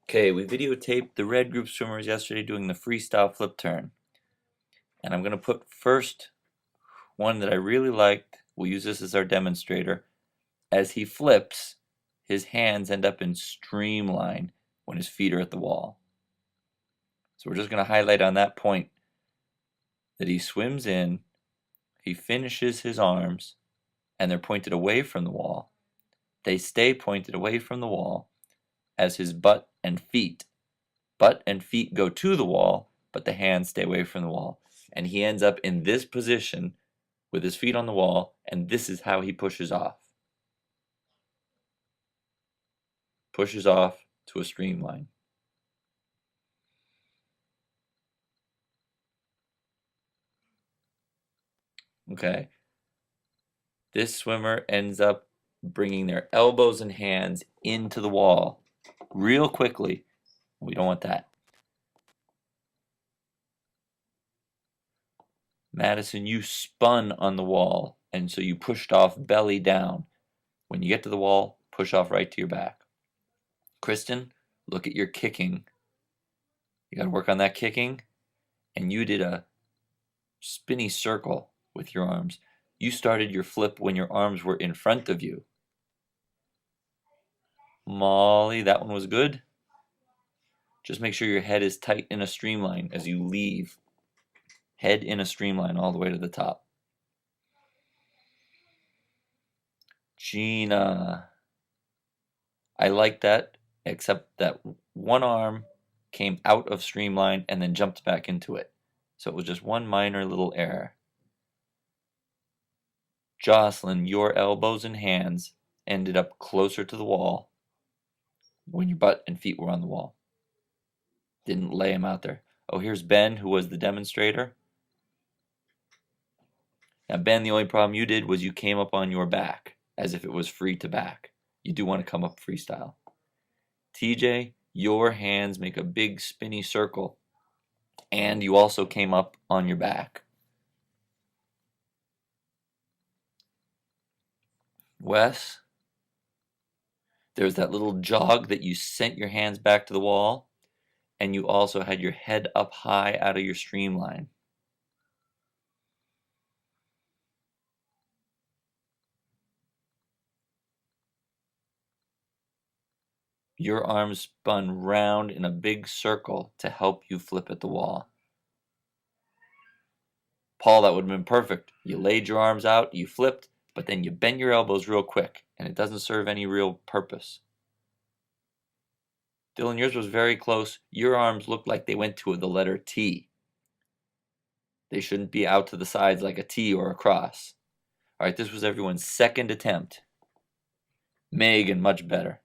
Okay, we videotaped the red group swimmers yesterday doing the freestyle flip turn. And I'm going to put first one that I really liked. We'll use this as our demonstrator. As he flips, his hands end up in streamline when his feet are at the wall. So we're just going to highlight on that point that he swims in, he finishes his arms, and they're pointed away from the wall. They stay pointed away from the wall as his butt and feet go to the wall, but the hands stay away from the wall. And he ends up in this position with his feet on the wall, and this is how he pushes off. Pushes off to a streamline. Okay. This swimmer ends up bringing their elbows and hands into the wall real quickly. We don't want that. Madison, you spun on the wall, and so you pushed off belly down. When you get to the wall, push off right to your back. Kristen, look at your kicking. You got to work on that kicking. And you did a spinny circle with your arms. You started your flip when your arms were in front of you. Molly, that one was good. Just make sure your head is tight in a streamline as you leave. Head in a streamline all the way to the top. Gina, I like that, except that one arm came out of streamline and then jumped back into it. So it was just one minor little error. Jocelyn, your elbows and hands ended up closer to the wall when your butt and feet were on the wall. Didn't lay them out there. Oh, here's Ben, who was the demonstrator. Now, Ben, the only problem you did was you came up on your back as if it was free to back. You do want to come up freestyle. TJ, your hands make a big spinny circle, and you also came up on your back. Wes, there's that little jog that you sent your hands back to the wall, and you also had your head up high out of your streamline. Your arms spun round in a big circle to help you flip at the wall. Paul, that would have been perfect. You laid your arms out, you flipped, but then you bent your elbows real quick, and it doesn't serve any real purpose. Dylan, yours was very close. Your arms looked like they went to the letter T. They shouldn't be out to the sides like a T or a cross. All right, this was everyone's second attempt. Megan, much better.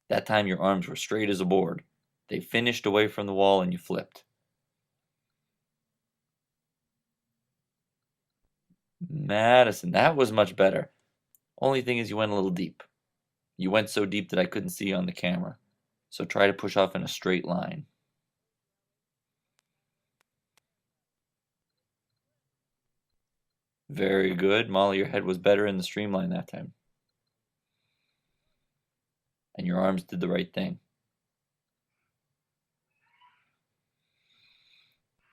That time your arms were straight as a board. They finished away from the wall and you flipped. Madison, that was much better. Only thing is you went a little deep. You went so deep that I couldn't see you on the camera. So try to push off in a straight line. Very good. Molly, your head was better in the streamline that time. And your arms did the right thing.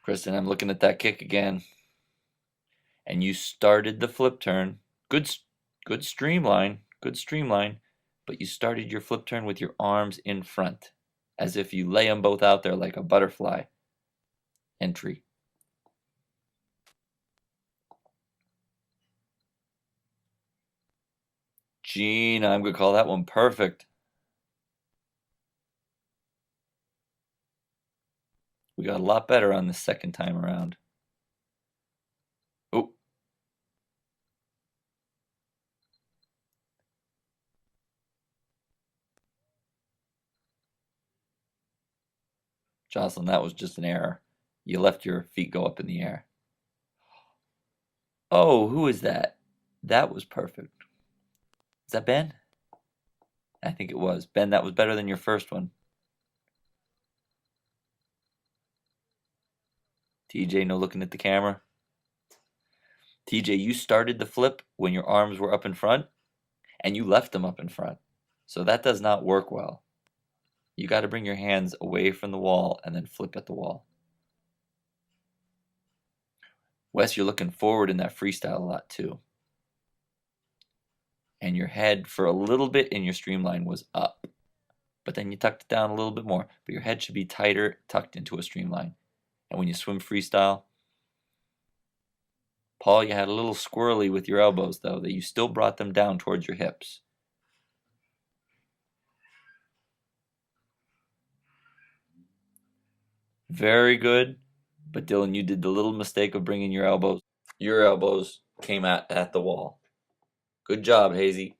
Kristen, I'm looking at that kick again. And you started the flip turn. Good streamline, but you started your flip turn with your arms in front, as if you lay them both out there like a butterfly entry. Gina, I'm going to call that one perfect. We got a lot better on the second time around. Oh. Jocelyn, that was just an error. You left your feet go up in the air. Oh, who is that? That was perfect. Is that Ben? I think it was. Ben, that was better than your first one. TJ, no looking at the camera. TJ, you started the flip when your arms were up in front, and you left them up in front. So that does not work well. You got to bring your hands away from the wall and then flip at the wall. Wes, you're looking forward in that freestyle a lot too. And your head for a little bit in your streamline was up. But then you tucked it down a little bit more. But your head should be tighter, tucked into a streamline. And when you swim freestyle, Paul, you had a little squirrely with your elbows, though, that you still brought them down towards your hips. Very good. But Dylan, you did the little mistake of bringing your elbows. Your elbows came at the wall. Good job, Hazy.